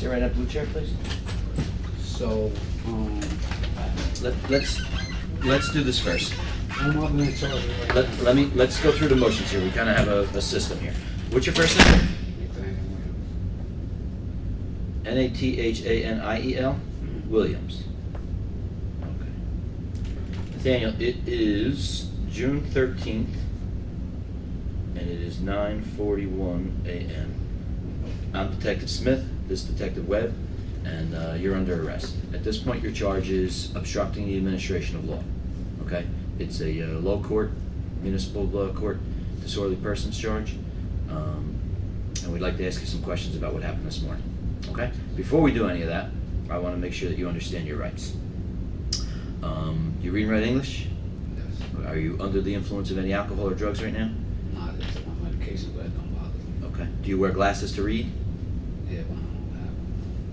Sit right in that blue chair, please. So, Let's do this first. I'm up in charge right Let's go through the motions here. We kind of have a system here. What's your first name? Nathaniel Williams. Okay. Nathaniel, it is June 13th, and it is 9:41 a.m. I'm Detective Smith, this is Detective Webb, and you're under arrest. At this point, your charge is obstructing the administration of law. Okay? It's a low court, municipal court, disorderly persons charge, and we'd like to ask you some questions about what happened this morning. Okay? Before we do any of that, I want to make sure that you understand your rights. You read and write English? Yes. Are you under the influence of any alcohol or drugs right now? Nah, it's my medication, but it don't bother me. Okay. Do you wear glasses to read? Yeah, but I don't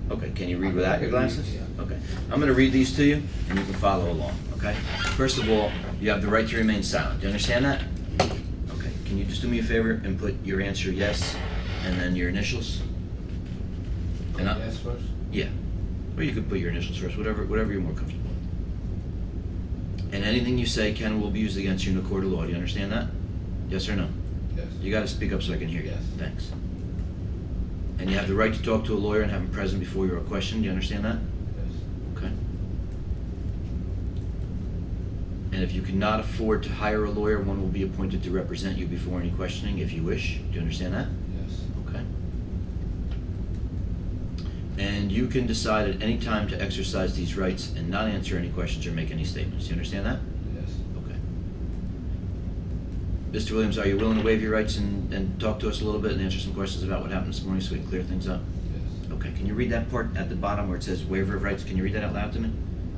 have. Okay. Can you read without your glasses? Yeah. Okay. I'm going to read these to you, and you can follow along. Okay? First of all, you have the right to remain silent. Do you understand that? Okay. Can you just do me a favor and put your answer yes, and then your initials? And Yes first? Yeah. Or you could put your initials first, whatever you're more comfortable with. And anything you say can and will be used against you in a court of law. Do you understand that? Yes or no? Yes. You got to speak up so I can hear you. Yes. Thanks. And you have the right to talk to a lawyer and have him present before you're questioned. Do you understand that? Yes. Okay. And if you cannot afford to hire a lawyer, one will be appointed to represent you before any questioning if you wish. Do you understand that? Yes. Okay. And you can decide at any time to exercise these rights and not answer any questions or make any statements. Do you understand that? Yes. Okay. Mr. Williams, are you willing to waive your rights and talk to us a little bit and answer some questions about what happened this morning so we can clear things up? Yes. Okay, can you read that part at the bottom where it says waiver of rights? Can you read that out loud to me?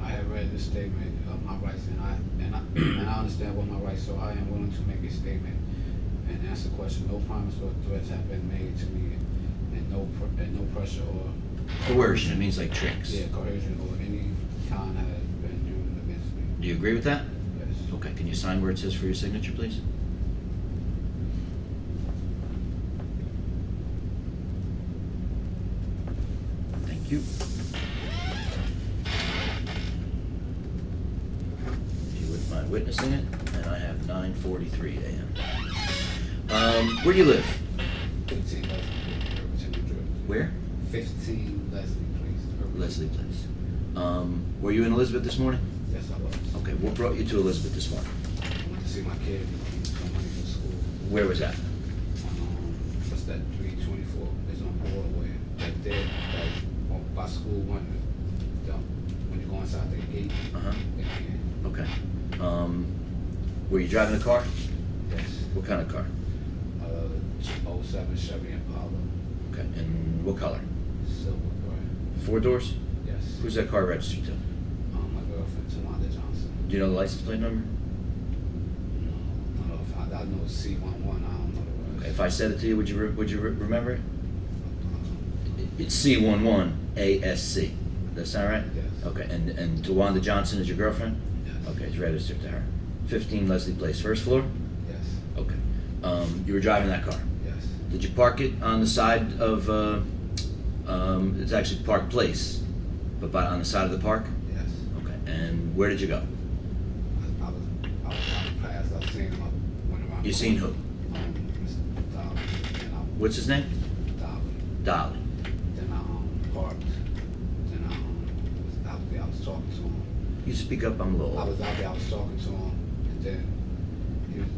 I have read the statement of my rights, and I understand what my rights are. I am willing to make a statement and answer questions. No promise or threats have been made to me, and no pressure or Coercion, it means like tricks. yeah, coercion or any kind has been used against me. Do you agree with that? Yes. Okay, can you sign where it says for your signature, please? Thank you. If you wouldn't mind witnessing it, and I have 9:43 a.m. Where do you live? 15 Leslie Place, New Jersey. Where? 15 Leslie Place. Leslie Place. Were you in Elizabeth this morning? Yes, I was. Okay, what brought you to Elizabeth this morning? I went to see my kid. He needed some money for school. Where was that? What's that? 324. It's on Broadway. Right there. Like by school when you go inside the gate. Uh-huh. Okay. Were you driving a car? Yes. What kind of car? 07 Chevy Impala. Okay, and what color? Silver gray. 4 doors? Yes. Who's that car registered to? My girlfriend, Tamanda Johnson. Do you know the license plate number? No, I know it's C11. I don't know the rest. Okay, if I said it to you, would you remember it? It's C11 ASC. Does that sound right? Yes. Okay, and Tawanda Johnson is your girlfriend? Yes. Okay, it's registered to her. 15 Leslie Place, first floor? Yes. Okay. You were driving that car? Yes. Did you park it on the side of, it's actually Park Place, but on the side of the park? Yes. Okay, and where did you go? I was past. I seen him. I went around. You seen who? Mr. Dolly. And What's his name? Dolly. Dolly. Then I parked. Then I was out there. I was talking to him. You speak up, I'm a little I old. was out there. I was talking to him, and then he was,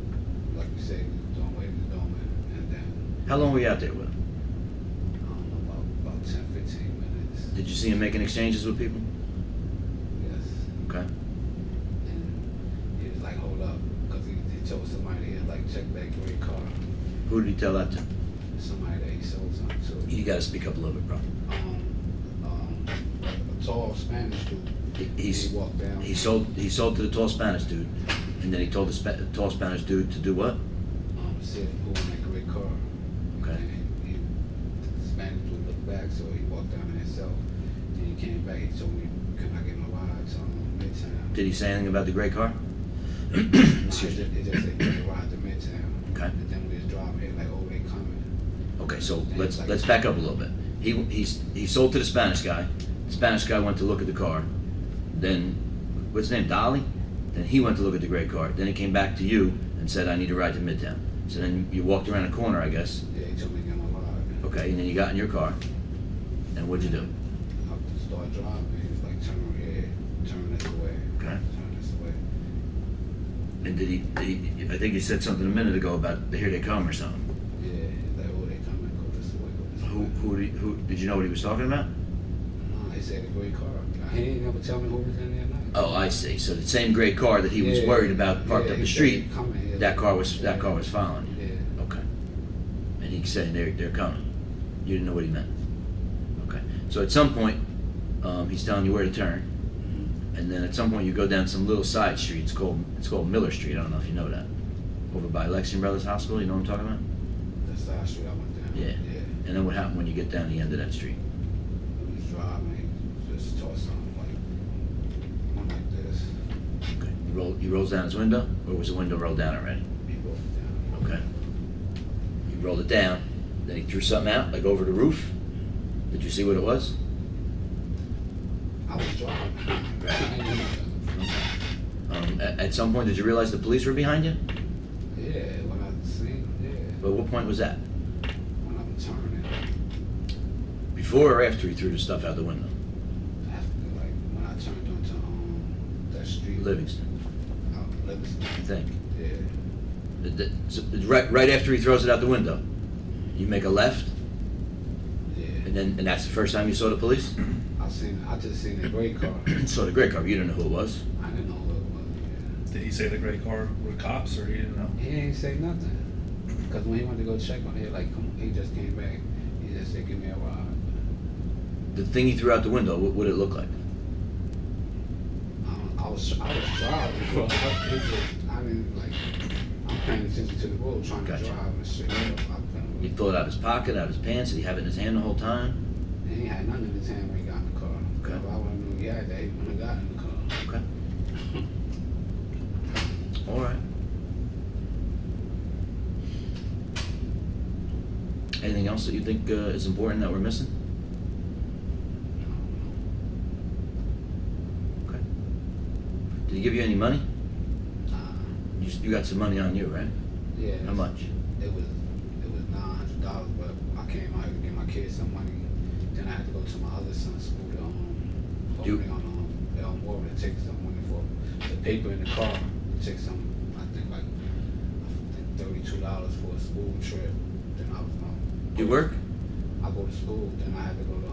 like you said, he was doing what he was doing, and then How long were you out there with him? I don't know about 10, 15 minutes. Did you see him making exchanges with people? Yes. Okay. And he was like, hold up, because he told somebody he had like check that gray car. Who did he tell that to? Somebody that he sold something to. You gotta speak up a little bit, bro. A tall Spanish dude. He walked down. He sold to the tall Spanish dude, and then he told the tall Spanish dude to do what? Said go in that gray car. Okay. And the Spanish dude looked back, so he walked down there himself. Then he came back. He told me, "Can I get my ride to Midtown?" Did he say anything about the gray car? Excuse me. He just said, "Get a ride to Midtown." Okay. And then we was driving here like, "Oh, they coming." Okay, so let's back up a little bit. he sold to the Spanish guy. The Spanish guy went to look at the car. Then, what's his name, Dolly? Then he went to look at the gray car. Then he came back to you and said, I need a ride to Midtown. So then you walked around a corner, I guess. Yeah, he told me to get my ride. Okay, and then you got in your car. And what'd you do? I started driving. He was like, turn this way. Okay. Turn this way. And did I think you said something a minute ago about here they come or something. Yeah, he's like, oh, they coming, go this way, go this way. Who did you know what he was talking about? No, he said a gray car. He ain't never tell me who was in there at night. Oh, I see. So the same gray car that he was Yeah, worried about parked yeah, up the he said street, he coming, yeah. that car was following you. Yeah. Okay. And he said they're coming. You didn't know what he meant. Okay. So at some point, he's telling you where to turn, and then at some point you go down some little side street. It's called Miller Street. I don't know if you know that. Over by Lexington Brothers Hospital. You know what I'm talking about? The side street I went down. Yeah. Yeah. And then what happened when you get down the end of that street? He was driving, he just tossed something like, went like this. Okay. He rolls down his window, or was the window rolled down already? He rolled it down. Okay. He rolled it down. Then he threw something out, like over the roof. Did you see what it was? I was driving. At some point, did you realize the police were behind you? Yeah, when I seen, yeah. But what point was that? When I'm turning, Before or after he threw the stuff out the window? after, like, when I turned onto that street. Livingston, Livingston. I think. Yeah. So right after he throws it out the window, you make a left, Yeah. and that's the first time you saw the police? I just seen a gray car. Saw the gray car, but you didn't know who it was? I didn't know who it was. Did he say the gray car were cops, or he didn't know? Yeah. He ain't say nothing. Cause when he went to go check on it, like, he just came back. He just said, "Give me a ride." The thing he threw out the window, what would it look like? I was driving, bro. I didn't like. I'm paying attention to the road, trying Gotcha. to drive and shit. I couldn't He really. pulled it out of his pocket, out of his pants, did he have it in his hand the whole time? He ain't had nothing in his hand when he got in the car. Okay. If I would've known he had that, he wouldn't have got in the car. Okay. All right. Anything else that you think is important that we're missing? Okay. Did he give you any money? You got some money on you, right? Yeah. How much? It was $900, but I came out here to get my kids some money. Then I had to go to my other son's school to You- opening on Warren to take some money for the paper in the car. To take some, I think $32 for a school trip. Then I was You work? I go to school. Then I had to go to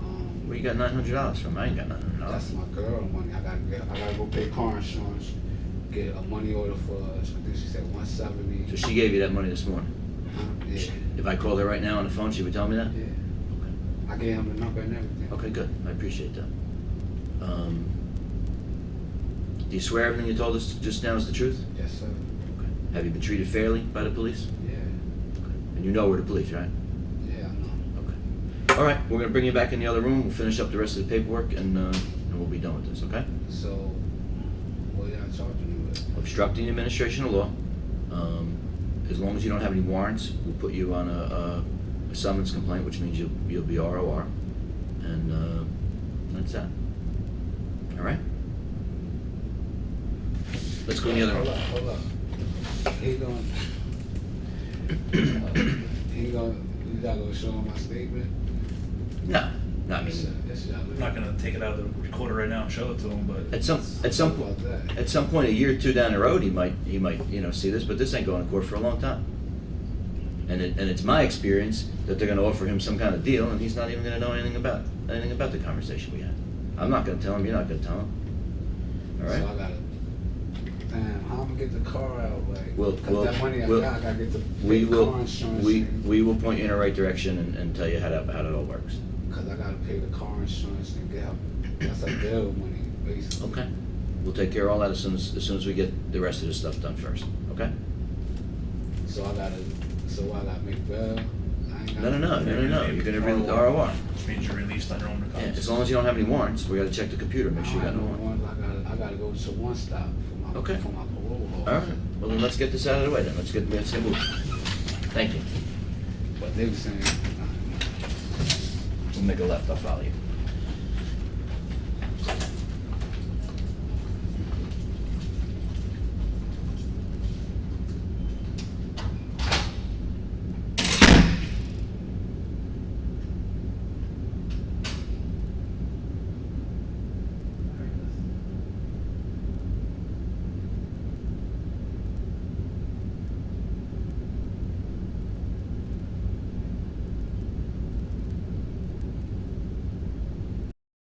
Where you got $900 from? I ain't got $900. That's my girl money. I gotta go pay car insurance. Get a money order for I think she said $170. So she gave you that money this morning? Yeah. If I called her right now on the phone, she would tell me that? Yeah. Okay. I gave him the number and everything. Okay, good. I appreciate that. Do you swear everything you told us just now is the truth? Yes, sir. Okay. Have you been treated fairly by the police? Yeah. Okay. And you know we're the police, right? Yeah, I know. Okay. All right, we're gonna bring you back in the other room. We'll finish up the rest of the paperwork, and we'll be done with this. Okay? So, what y'all charging me with? Obstructing the administration of law. As long as you don't have any warrants, we'll put you on a summons complaint, which means you'll be ROR, and that's that. All right. Let's go in the other room. Hold up. He going. You gotta go show him my statement. No, not me. Yes, y'all. I'm not gonna take it out of the recorder right now and show it to him, but At some About that. At some point, a year or two down the road, he might see this, but this ain't going to court for a long time. And it's my experience that they're going to offer him some kind of deal, and he's not even going to know anything about the conversation we had. I'm not going to tell him. You're not going to tell him. All right. So I gotta. Damn, how I'm gonna get the car out? Like, cause that money I gotta get the car insurance. We will point you in the right direction and tell you how it all works. Cause I gotta pay the car insurance and get out. That's like bill money, basically. Okay. We'll take care of all that as soon as we get the rest of the stuff done first. Okay. So I gotta make bail. No. You're going to read the ROR. which means you're released on your own Yeah, recognizance. as long as you don't have any warrants, we got to check the computer, make sure you got no warrants. I gotta go to one stop for my Okay. for my parole All officer. right. Well, then let's get this out of the way then. Let's get moving. Thank you. But they were saying make a left, I'll follow you.